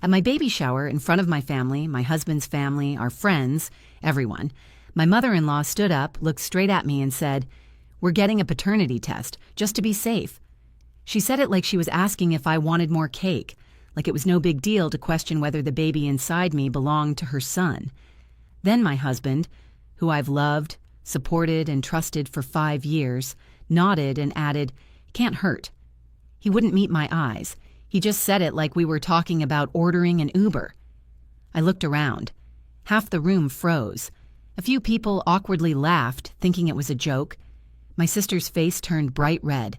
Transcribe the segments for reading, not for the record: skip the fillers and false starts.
At my baby shower, in front of my family, my husband's family, our friends, everyone, my mother-in-law stood up, looked straight at me and said, "We're getting a paternity test, just to be safe." She said it like she was asking if I wanted more cake, like it was no big deal to question whether the baby inside me belonged to her son. Then my husband, who I've loved, supported, and trusted for 5 years, nodded and added, "Can't hurt." He wouldn't meet my eyes. He just said it like we were talking about ordering an Uber. I looked around. Half the room froze. A few people awkwardly laughed, thinking it was a joke. My sister's face turned bright red.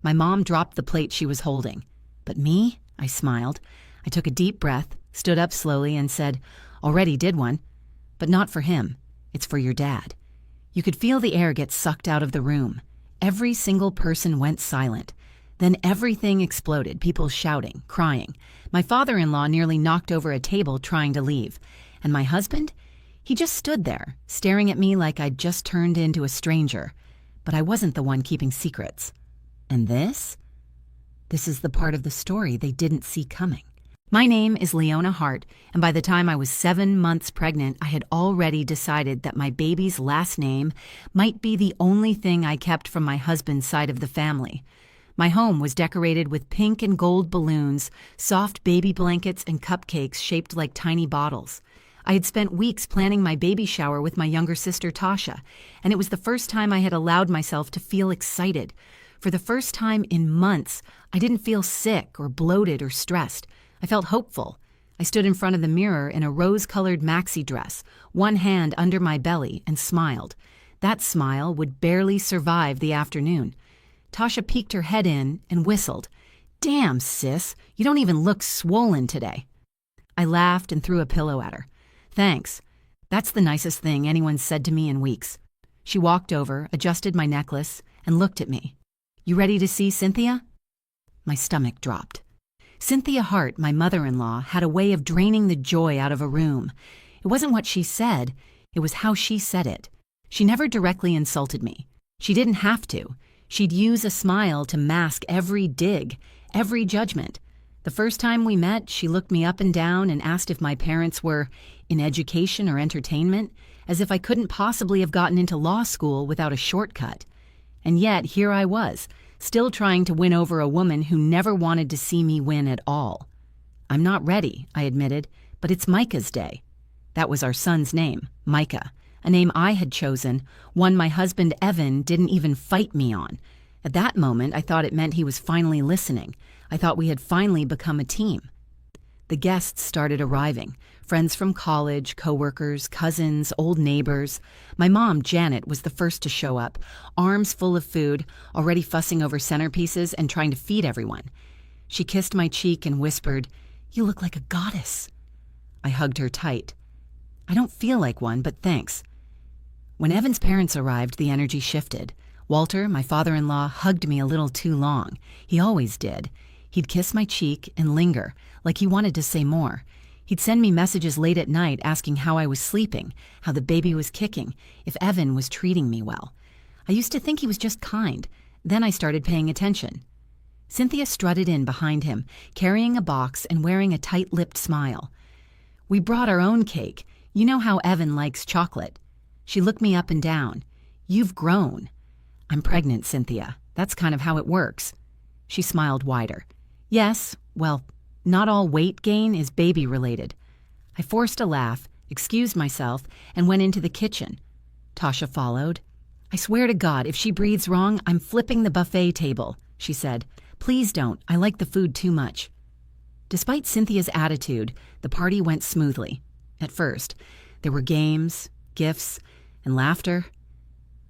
My mom dropped the plate she was holding. But me? I smiled. I took a deep breath, stood up slowly, and said, "Already did one. But not for him. It's for your dad." You could feel the air get sucked out of the room. Every single person went silent. Then everything exploded, people shouting, crying. My father-in-law nearly knocked over a table trying to leave. And my husband? He just stood there, staring at me like I'd just turned into a stranger. But I wasn't the one keeping secrets. And this? This is the part of the story they didn't see coming. My name is Leona Hart, and by the time I was 7 months pregnant, I had already decided that my baby's last name might be the only thing I kept from my husband's side of the family. My home was decorated with pink and gold balloons, soft baby blankets, and cupcakes shaped like tiny bottles. I had spent weeks planning my baby shower with my younger sister Tasha, and it was the first time I had allowed myself to feel excited. For the first time in months, I didn't feel sick or bloated or stressed. I felt hopeful. I stood in front of the mirror in a rose-colored maxi dress, one hand under my belly, and smiled. That smile would barely survive the afternoon. Tasha peeked her head in and whistled. "Damn, sis, you don't even look swollen today." I laughed and threw a pillow at her. "Thanks. That's the nicest thing anyone's said to me in weeks." She walked over, adjusted my necklace, and looked at me. "You ready to see Cynthia?" My stomach dropped. Cynthia Hart, my mother-in-law, had a way of draining the joy out of a room. It wasn't what she said, it was how she said it. She never directly insulted me. She didn't have to. She'd use a smile to mask every dig, every judgment. The first time we met, she looked me up and down and asked if my parents were in education or entertainment, as if I couldn't possibly have gotten into law school without a shortcut. And yet, here I was, still trying to win over a woman who never wanted to see me win at all. "I'm not ready," I admitted, "but it's Micah's day." That was our son's name, Micah, a name I had chosen, one my husband Evan didn't even fight me on. At that moment, I thought it meant he was finally listening. I thought we had finally become a team. The guests started arriving. Friends from college, coworkers, cousins, old neighbors. My mom, Janet, was the first to show up, arms full of food, already fussing over centerpieces and trying to feed everyone. She kissed my cheek and whispered, "You look like a goddess." I hugged her tight. "I don't feel like one, but thanks." When Evan's parents arrived, the energy shifted. Walter, my father-in-law, hugged me a little too long. He always did. He'd kiss my cheek and linger, like he wanted to say more. He'd send me messages late at night asking how I was sleeping, how the baby was kicking, if Evan was treating me well. I used to think he was just kind. Then I started paying attention. Cynthia strutted in behind him, carrying a box and wearing a tight-lipped smile. "We brought our own cake. You know how Evan likes chocolate." She looked me up and down. "You've grown." "I'm pregnant, Cynthia. That's kind of how it works." She smiled wider. "Yes, well, not all weight gain is baby-related." I forced a laugh, excused myself, and went into the kitchen. Tasha followed. "I swear to God, if she breathes wrong, I'm flipping the buffet table," she said. "Please don't. I like the food too much." Despite Cynthia's attitude, the party went smoothly. At first, there were games, gifts, and laughter.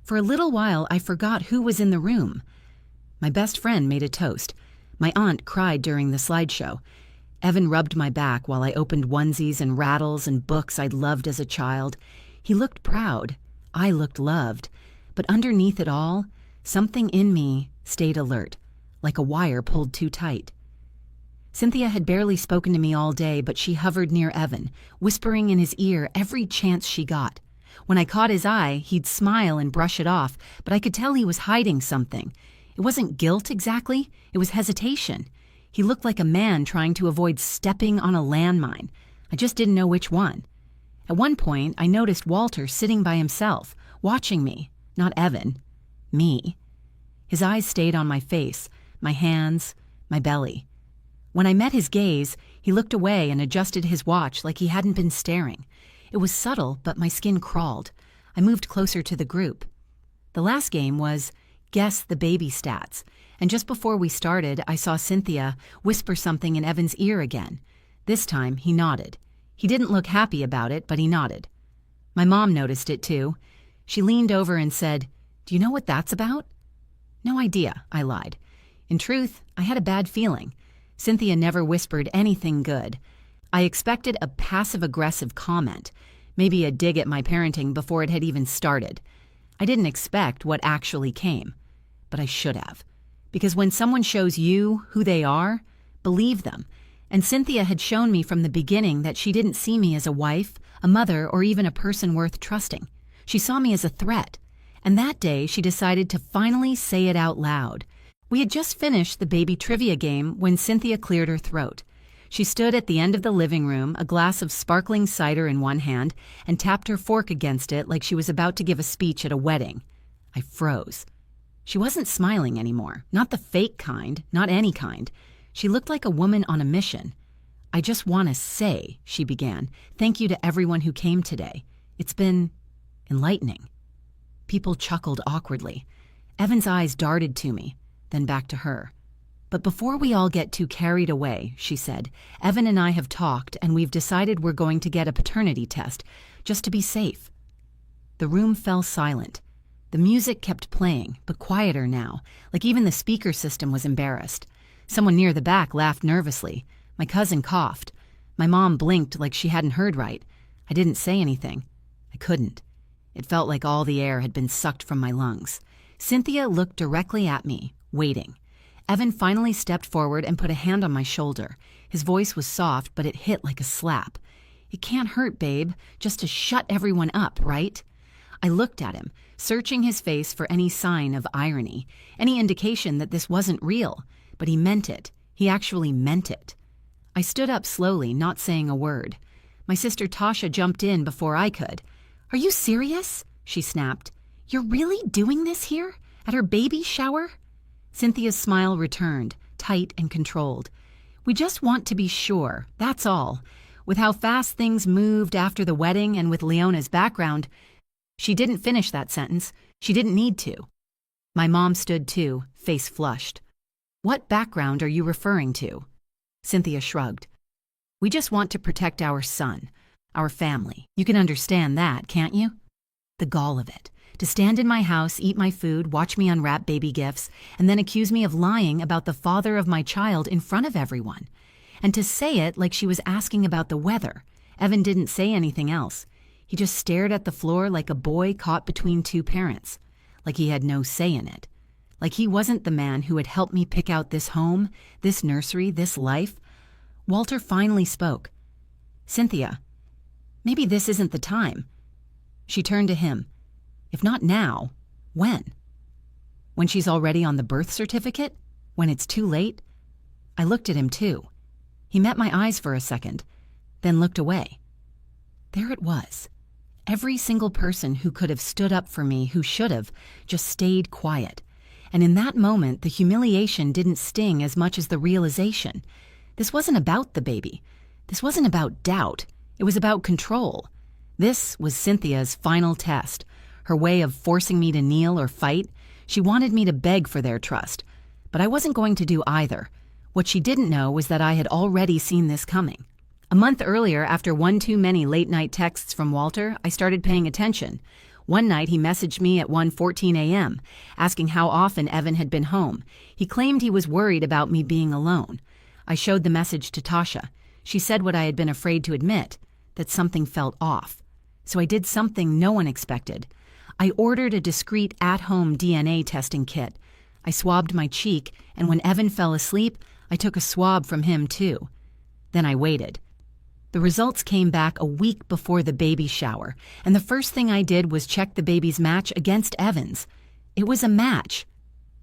For a little while, I forgot who was in the room. My best friend made a toast. My aunt cried during the slideshow. Evan rubbed my back while I opened onesies and rattles and books I'd loved as a child. He looked proud. I looked loved. But underneath it all, something in me stayed alert, like a wire pulled too tight. Cynthia had barely spoken to me all day, but she hovered near Evan, whispering in his ear every chance she got. When I caught his eye, he'd smile and brush it off, but I could tell he was hiding something. It wasn't guilt exactly, it was hesitation. He looked like a man trying to avoid stepping on a landmine. I just didn't know which one. At one point, I noticed Walter sitting by himself, watching me, not Evan, me. His eyes stayed on my face, my hands, my belly. When I met his gaze, he looked away and adjusted his watch like he hadn't been staring. It was subtle, but my skin crawled. I moved closer to the group. The last game was Guess the Baby Stats, and just before we started, I saw Cynthia whisper something in Evan's ear again. This time, he nodded. He didn't look happy about it, but he nodded. My mom noticed it too. She leaned over and said, "Do you know what that's about?" "No idea," I lied. In truth, I had a bad feeling. Cynthia never whispered anything good. I expected a passive-aggressive comment, maybe a dig at my parenting before it had even started. I didn't expect what actually came, but I should have. Because when someone shows you who they are, believe them. And Cynthia had shown me from the beginning that she didn't see me as a wife, a mother, or even a person worth trusting. She saw me as a threat. And that day, she decided to finally say it out loud. We had just finished the baby trivia game when Cynthia cleared her throat. She stood at the end of the living room, a glass of sparkling cider in one hand, and tapped her fork against it like she was about to give a speech at a wedding. I froze. She wasn't smiling anymore, not the fake kind, not any kind. She looked like a woman on a mission. "I just want to say," she began, "thank you to everyone who came today. It's been enlightening." People chuckled awkwardly. Evan's eyes darted to me, then back to her. "But before we all get too carried away," she said, "Evan and I have talked and we've decided we're going to get a paternity test, just to be safe." The room fell silent. The music kept playing, but quieter now, like even the speaker system was embarrassed. Someone near the back laughed nervously. My cousin coughed. My mom blinked like she hadn't heard right. I didn't say anything. I couldn't. It felt like all the air had been sucked from my lungs. Cynthia looked directly at me, waiting. Evan finally stepped forward and put a hand on my shoulder. His voice was soft, but it hit like a slap. "It can't hurt, babe, just to shut everyone up, right?" I looked at him, searching his face for any sign of irony, any indication that this wasn't real. But he meant it. He actually meant it. I stood up slowly, not saying a word. My sister Tasha jumped in before I could. "Are you serious?" she snapped. "You're really doing this here? At her baby shower?" Cynthia's smile returned, tight and controlled. "We just want to be sure, that's all. With how fast things moved after the wedding and with Leona's background..." She didn't finish that sentence. She didn't need to. My mom stood too, face flushed. "What background are you referring to?" Cynthia shrugged. "We just want to protect our son, our family. You can understand that, can't you?" The gall of it. To stand in my house, eat my food, watch me unwrap baby gifts, and then accuse me of lying about the father of my child in front of everyone. And to say it like she was asking about the weather. Evan didn't say anything else. He just stared at the floor like a boy caught between two parents. Like he had no say in it. Like he wasn't the man who had helped me pick out this home, this nursery, this life. Walter finally spoke. "Cynthia, maybe this isn't the time." She turned to him. "If not now, when? When she's already on the birth certificate? When it's too late?" I looked at him too. He met my eyes for a second, then looked away. There it was. Every single person who could have stood up for me, who should have, just stayed quiet. And in that moment, the humiliation didn't sting as much as the realization. This wasn't about the baby. This wasn't about doubt. It was about control. This was Cynthia's final test, her way of forcing me to kneel or fight. She wanted me to beg for their trust. But I wasn't going to do either. What she didn't know was that I had already seen this coming. A month earlier, after one too many late-night texts from Walter, I started paying attention. One night, he messaged me at 1:14 a.m., asking how often Evan had been home. He claimed he was worried about me being alone. I showed the message to Tasha. She said what I had been afraid to admit, that something felt off. So I did something no one expected. I ordered a discreet at-home DNA testing kit. I swabbed my cheek, and when Evan fell asleep, I took a swab from him too. Then I waited. The results came back a week before the baby shower, and the first thing I did was check the baby's match against Evan's. It was a match.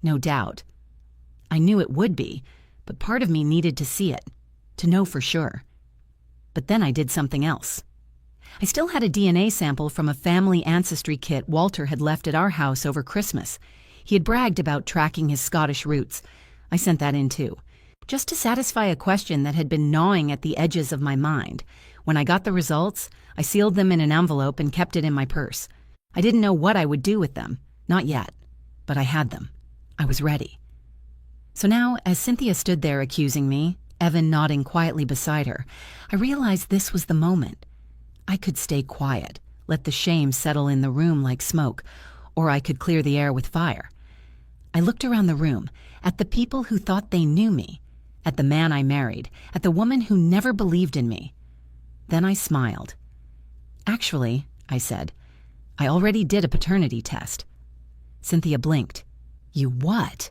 No doubt. I knew it would be, but part of me needed to see it, to know for sure. But then I did something else. I still had a DNA sample from a family ancestry kit Walter had left at our house over Christmas. He had bragged about tracking his Scottish roots. I sent that in too, just to satisfy a question that had been gnawing at the edges of my mind. When I got the results, I sealed them in an envelope and kept it in my purse. I didn't know what I would do with them, not yet, but I had them. I was ready. So now, as Cynthia stood there accusing me, Evan nodding quietly beside her, I realized this was the moment. I could stay quiet, let the shame settle in the room like smoke, or I could clear the air with fire. I looked around the room, at the people who thought they knew me, at the man I married, at the woman who never believed in me. Then I smiled. "Actually," I said, "I already did a paternity test." Cynthia blinked. "You what?"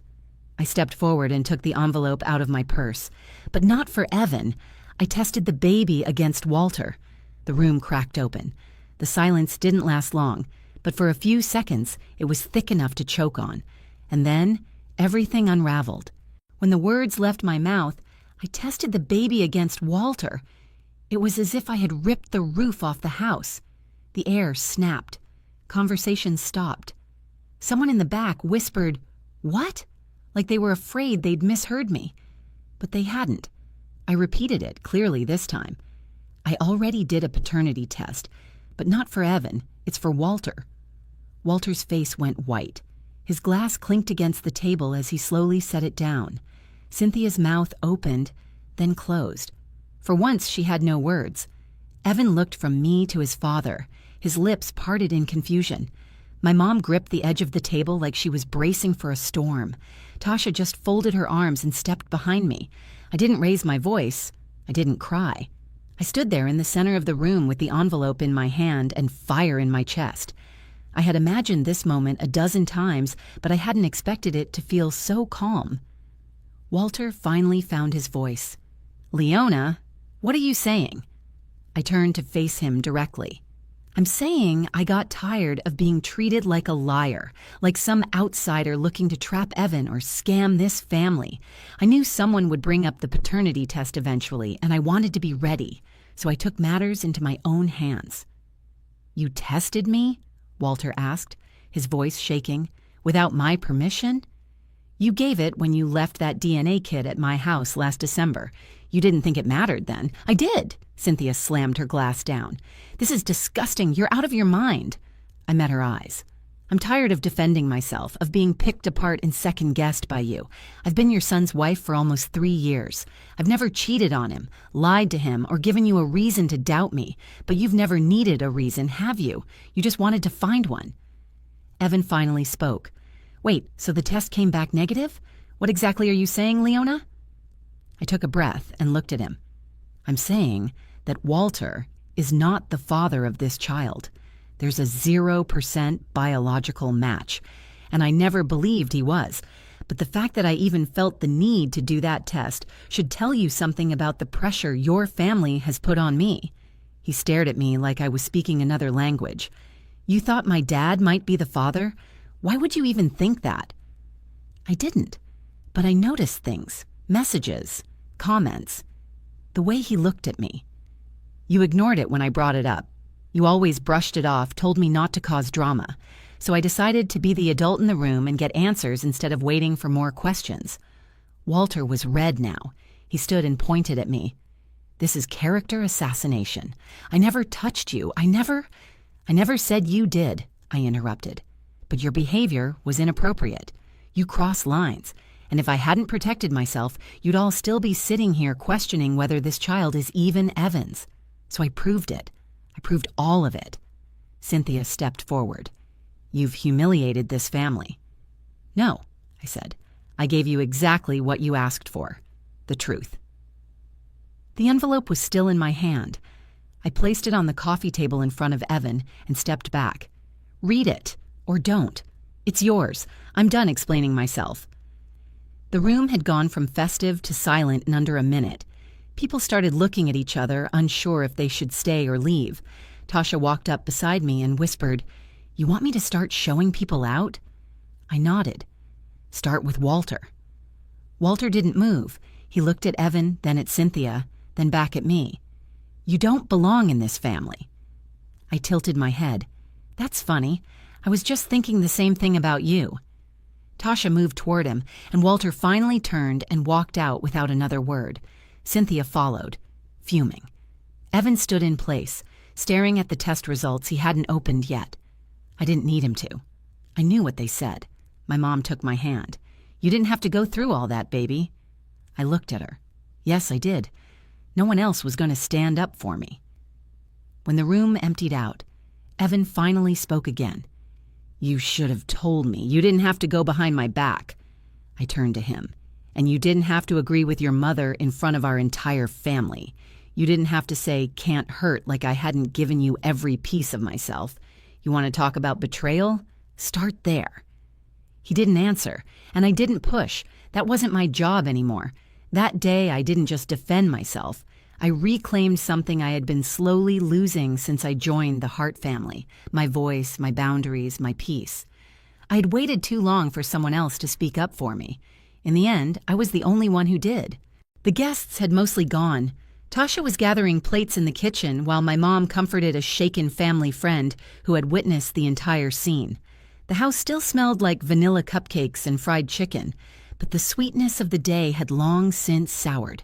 I stepped forward and took the envelope out of my purse. But not for Evan. I tested the baby against Walter. The room cracked open. The silence didn't last long, but for a few seconds it was thick enough to choke on. And then everything unraveled. When the words left my mouth, I tested the baby against Walter. It was as if I had ripped the roof off the house. The air snapped. Conversation stopped. Someone in the back whispered, "What?" like they were afraid they'd misheard me. But they hadn't. I repeated it clearly this time. "I already did a paternity test, but not for Evan, it's for Walter." Walter's face went white. His glass clinked against the table as he slowly set it down. Cynthia's mouth opened, then closed. For once, she had no words. Evan looked from me to his father. His lips parted in confusion. My mom gripped the edge of the table like she was bracing for a storm. Tasha just folded her arms and stepped behind me. I didn't raise my voice. I didn't cry. I stood there in the center of the room with the envelope in my hand and fire in my chest. I had imagined this moment a dozen times, but I hadn't expected it to feel so calm. Walter finally found his voice. "Leona, what are you saying?" I turned to face him directly. "I'm saying I got tired of being treated like a liar, like some outsider looking to trap Evan or scam this family. I knew someone would bring up the paternity test eventually, and I wanted to be ready, so I took matters into my own hands." "You tested me?" Walter asked, his voice shaking. "Without my permission?" "You gave it when you left that DNA kit at my house last December. You didn't think it mattered then." "I did." Cynthia slammed her glass down. "This is disgusting. You're out of your mind." I met her eyes. "I'm tired of defending myself, of being picked apart and second-guessed by you. I've been your son's wife for almost 3 years. I've never cheated on him, lied to him, or given you a reason to doubt me. But you've never needed a reason, have you? You just wanted to find one." Evan finally spoke. "Wait, so the test came back negative? What exactly are you saying, Leona?" I took a breath and looked at him. "I'm saying that Walter is not the father of this child. There's a 0% biological match, and I never believed he was. But the fact that I even felt the need to do that test should tell you something about the pressure your family has put on me." He stared at me like I was speaking another language. "You thought my dad might be the father? Why would you even think that?" I didn't, but I noticed things, messages, comments, the way he looked at me. "You ignored it when I brought it up. You always brushed it off, told me not to cause drama. So I decided to be the adult in the room and get answers instead of waiting for more questions." Walter was red now. He stood and pointed at me. "This is character assassination. I never touched you. I never said you did," I interrupted. "But your behavior was inappropriate. You crossed lines. And if I hadn't protected myself, you'd all still be sitting here questioning whether this child is even Evan's. So I proved it. I proved all of it." Cynthia stepped forward. "You've humiliated this family." "No," I said. "I gave you exactly what you asked for. The truth." The envelope was still in my hand. I placed it on the coffee table in front of Evan and stepped back. "Read it, or don't. It's yours. I'm done explaining myself." The room had gone from festive to silent in under a minute. People started looking at each other, unsure if they should stay or leave. Tasha walked up beside me and whispered, "You want me to start showing people out?" I nodded. "Start with Walter." Walter didn't move. He looked at Evan, then at Cynthia, then back at me. "You don't belong in this family." I tilted my head. "That's funny. I was just thinking the same thing about you." Tasha moved toward him, and Walter finally turned and walked out without another word. Cynthia followed, fuming. Evan stood in place, staring at the test results he hadn't opened yet. I didn't need him to. I knew what they said. My mom took my hand. "You didn't have to go through all that, baby." I looked at her. Yes, I did. No one else was going to stand up for me. When the room emptied out, Evan finally spoke again. "You should have told me. You didn't have to go behind my back." I turned to him. "And you didn't have to agree with your mother in front of our entire family. You didn't have to say 'can't hurt' like I hadn't given you every piece of myself. You want to talk about betrayal? Start there." He didn't answer, and I didn't push. That wasn't my job anymore. That day, I didn't just defend myself. I reclaimed something I had been slowly losing since I joined the Hart family: my voice, my boundaries, my peace. I had waited too long for someone else to speak up for me. In the end, I was the only one who did. The guests had mostly gone. Tasha was gathering plates in the kitchen while my mom comforted a shaken family friend who had witnessed the entire scene. The house still smelled like vanilla cupcakes and fried chicken, but the sweetness of the day had long since soured.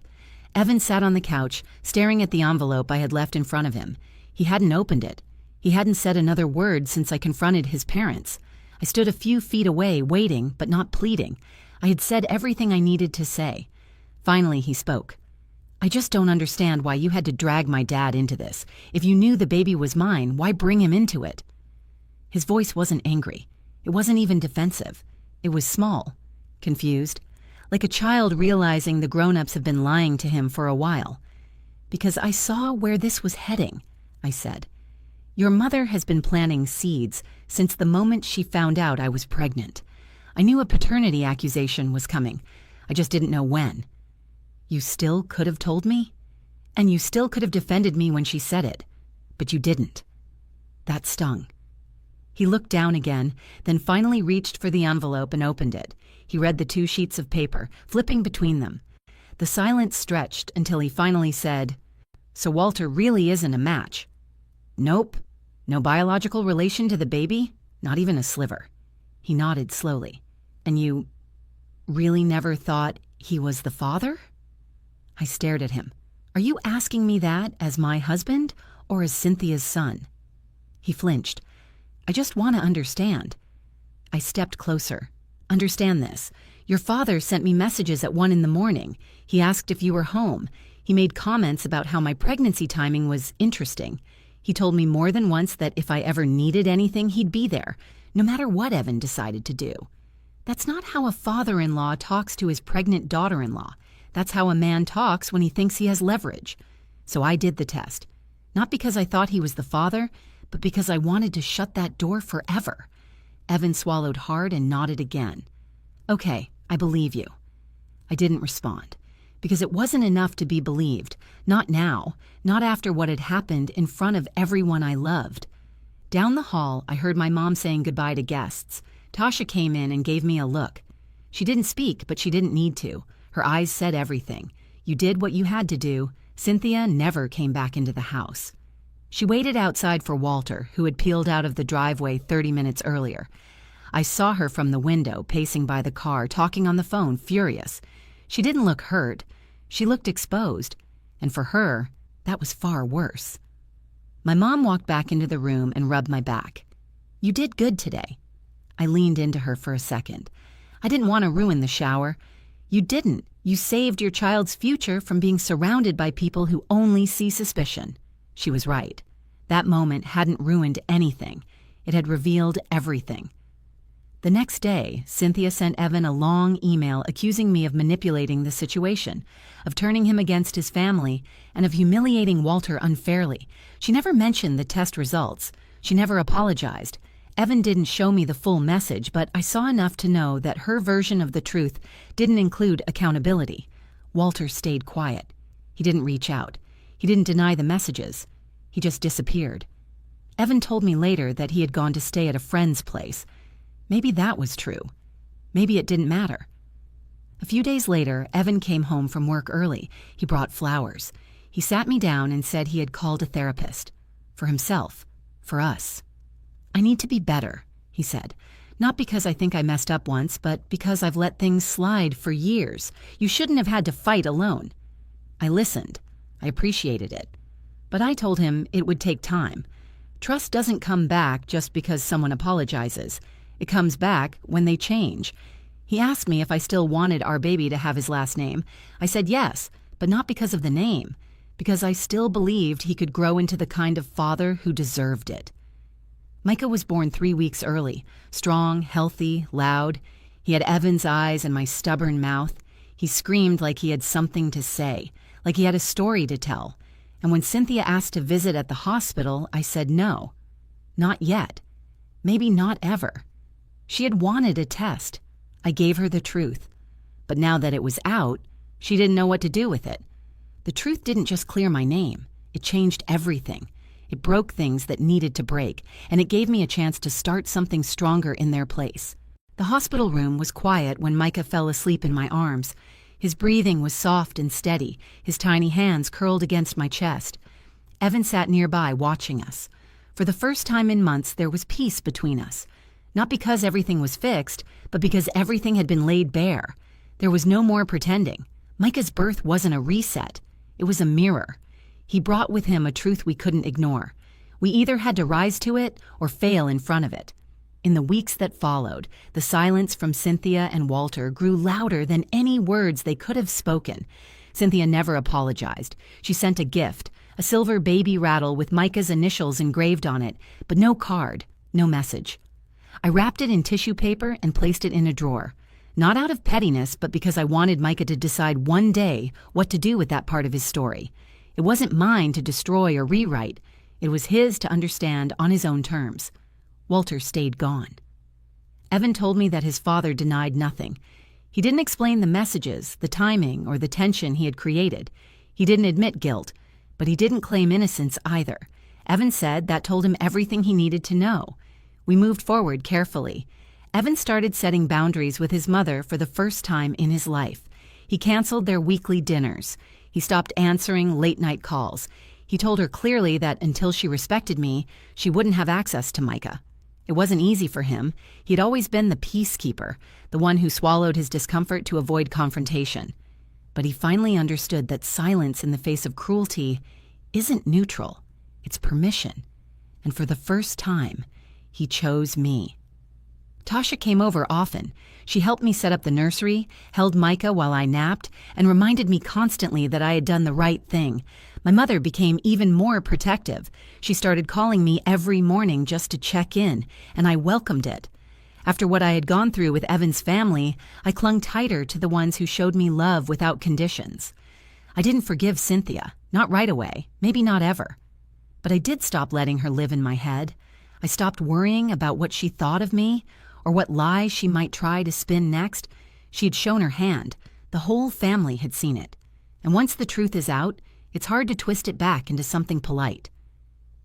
Evan sat on the couch, staring at the envelope I had left in front of him. He hadn't opened it. He hadn't said another word since I confronted his parents. I stood a few feet away, waiting, but not pleading. I had said everything I needed to say. Finally, he spoke. "I just don't understand why you had to drag my dad into this. If you knew the baby was mine, why bring him into it?" His voice wasn't angry. It wasn't even defensive. It was small, confused, like a child realizing the grown-ups have been lying to him for a while. "Because I saw where this was heading," I said. "Your mother has been planting seeds since the moment she found out I was pregnant. I knew a paternity accusation was coming. I just didn't know when." "You still could have told me? And you still could have defended me when she said it. But you didn't." That stung. He looked down again, then finally reached for the envelope and opened it. He read the 2 sheets of paper, flipping between them. The silence stretched until he finally said, "So Walter really isn't a match?" "Nope. No biological relation to the baby? Not even a sliver." He nodded slowly. "And you really never thought he was the father?" I stared at him. "Are you asking me that as my husband or as Cynthia's son?" He flinched. "I just want to understand." I stepped closer. "Understand this. Your father sent me messages at 1 a.m. He asked if you were home. He made comments about how my pregnancy timing was interesting. He told me more than once that if I ever needed anything, he'd be there, no matter what Evan decided to do. That's not how a father-in-law talks to his pregnant daughter-in-law. That's how a man talks when he thinks he has leverage. So I did the test. Not because I thought he was the father, but because I wanted to shut that door forever." Evan swallowed hard and nodded again. "Okay, I believe you." I didn't respond, because it wasn't enough to be believed. Not now, not after what had happened in front of everyone I loved. Down the hall, I heard my mom saying goodbye to guests. Tasha came in and gave me a look. She didn't speak, but she didn't need to. Her eyes said everything. You did what you had to do. Cynthia never came back into the house. She waited outside for Walter, who had peeled out of the driveway 30 minutes earlier. I saw her from the window, pacing by the car, talking on the phone, furious. She didn't look hurt. She looked exposed. And for her, that was far worse. My mom walked back into the room and rubbed my back. "You did good today." I leaned into her for a second. I didn't want to ruin the shower. "You didn't. You saved your child's future from being surrounded by people who only see suspicion." She was right. That moment hadn't ruined anything. It had revealed everything. The next day, Cynthia sent Evan a long email accusing me of manipulating the situation, of turning him against his family, and of humiliating Walter unfairly. She never mentioned the test results. She never apologized. Evan didn't show me the full message, but I saw enough to know that her version of the truth didn't include accountability. Walter stayed quiet. He didn't reach out. He didn't deny the messages. He just disappeared. Evan told me later that he had gone to stay at a friend's place. Maybe that was true. Maybe it didn't matter. A few days later, Evan came home from work early. He brought flowers. He sat me down and said he had called a therapist. For himself. For us. "I need to be better," he said. "Not because I think I messed up once, but because I've let things slide for years. You shouldn't have had to fight alone." I listened. I appreciated it. But I told him it would take time. Trust doesn't come back just because someone apologizes. It comes back when they change. He asked me if I still wanted our baby to have his last name. I said yes, but not because of the name, because I still believed he could grow into the kind of father who deserved it. Micah was born 3 weeks early, strong, healthy, loud. He had Evan's eyes and my stubborn mouth. He screamed like he had something to say, like he had a story to tell. And when Cynthia asked to visit at the hospital, I said no. Not yet. Maybe not ever. She had wanted a test. I gave her the truth. But now that it was out, she didn't know what to do with it. The truth didn't just clear my name. It changed everything. It broke things that needed to break, and it gave me a chance to start something stronger in their place. The hospital room was quiet when Micah fell asleep in my arms. His breathing was soft and steady, his tiny hands curled against my chest. Evan sat nearby watching us. For the first time in months, there was peace between us. Not because everything was fixed, but because everything had been laid bare. There was no more pretending. Micah's birth wasn't a reset. It was a mirror. He brought with him a truth we couldn't ignore. We either had to rise to it or fail in front of it. In the weeks that followed, the silence from Cynthia and Walter grew louder than any words they could have spoken. Cynthia never apologized. She sent a gift, a silver baby rattle with Micah's initials engraved on it, but no card, no message. I wrapped it in tissue paper and placed it in a drawer. Not out of pettiness, but because I wanted Micah to decide one day what to do with that part of his story. It wasn't mine to destroy or rewrite. It was his to understand on his own terms. Walter stayed gone. Evan told me that his father denied nothing. He didn't explain the messages, the timing, or the tension he had created. He didn't admit guilt, but he didn't claim innocence either. Evan said that told him everything he needed to know. We moved forward carefully. Evan started setting boundaries with his mother for the first time in his life. He canceled their weekly dinners. He stopped answering late-night calls. He told her clearly that until she respected me, she wouldn't have access to Micah. It wasn't easy for him. He'd always been the peacekeeper, the one who swallowed his discomfort to avoid confrontation. But he finally understood that silence in the face of cruelty isn't neutral. It's permission. And for the first time, he chose me. Tasha came over often. She helped me set up the nursery, held Micah while I napped, and reminded me constantly that I had done the right thing. My mother became even more protective. She started calling me every morning just to check in, and I welcomed it. After what I had gone through with Evan's family, I clung tighter to the ones who showed me love without conditions. I didn't forgive Cynthia, not right away, maybe not ever. But I did stop letting her live in my head. I stopped worrying about what she thought of me, or what lie she might try to spin next. She had shown her hand. The whole family had seen it. And once the truth is out, it's hard to twist it back into something polite.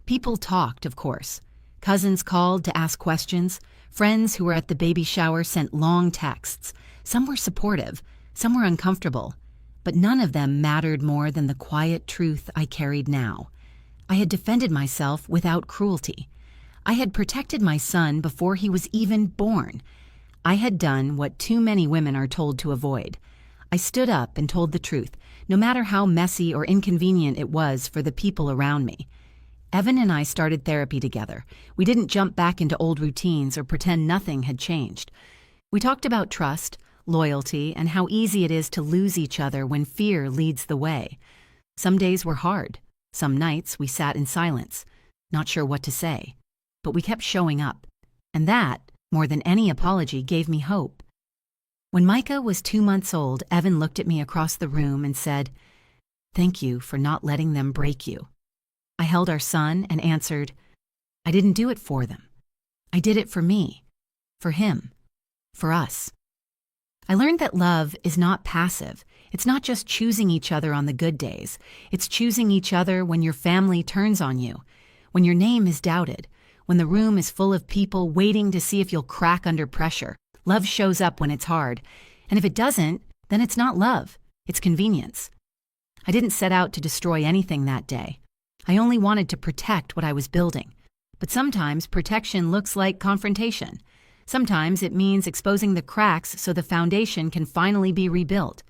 People talked, of course. Cousins called to ask questions. Friends who were at the baby shower sent long texts. Some were supportive, some were uncomfortable. But none of them mattered more than the quiet truth I carried now. I had defended myself without cruelty. I had protected my son before he was even born. I had done what too many women are told to avoid. I stood up and told the truth, no matter how messy or inconvenient it was for the people around me. Evan and I started therapy together. We didn't jump back into old routines or pretend nothing had changed. We talked about trust, loyalty, and how easy it is to lose each other when fear leads the way. Some days were hard. Some nights we sat in silence, not sure what to say. But we kept showing up. And that, more than any apology, gave me hope. When Micah was 2 months old, Evan looked at me across the room and said, "Thank you for not letting them break you." I held our son and answered, "I didn't do it for them. I did it for me, for him, for us." I learned that love is not passive. It's not just choosing each other on the good days. It's choosing each other when your family turns on you, when your name is doubted, when the room is full of people waiting to see if you'll crack under pressure. Love shows up when it's hard. And if it doesn't, then it's not love, it's convenience. I didn't set out to destroy anything that day. I only wanted to protect what I was building. But sometimes protection looks like confrontation. Sometimes it means exposing the cracks so the foundation can finally be rebuilt.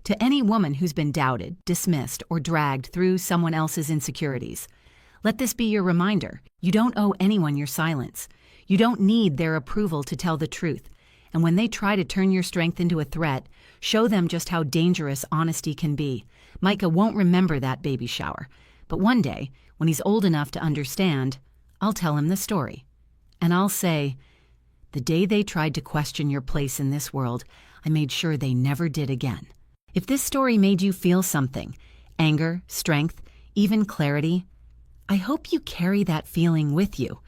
To any woman who's been doubted, dismissed, or dragged through someone else's insecurities, let this be your reminder. You don't owe anyone your silence. You don't need their approval to tell the truth. And when they try to turn your strength into a threat, show them just how dangerous honesty can be. Micah won't remember that baby shower. But one day, when he's old enough to understand, I'll tell him the story. And I'll say, the day they tried to question your place in this world, I made sure they never did again. If this story made you feel something, anger, strength, even clarity, I hope you carry that feeling with you.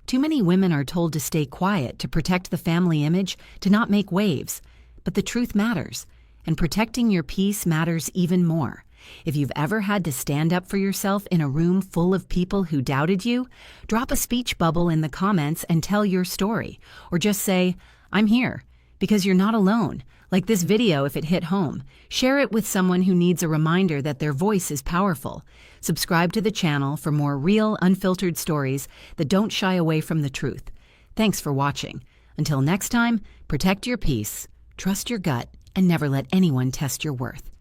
Too many women are told to stay quiet, to protect the family image, to not make waves. But the truth matters, and protecting your peace matters even more. If you've ever had to stand up for yourself in a room full of people who doubted you, drop a speech bubble in the comments and tell your story. Or just say, I'm here, because you're not alone. Like this video if it hit home. Share it with someone who needs a reminder that their voice is powerful. Subscribe to the channel for more real, unfiltered stories that don't shy away from the truth. Thanks for watching. Until next time, protect your peace, trust your gut, and never let anyone test your worth.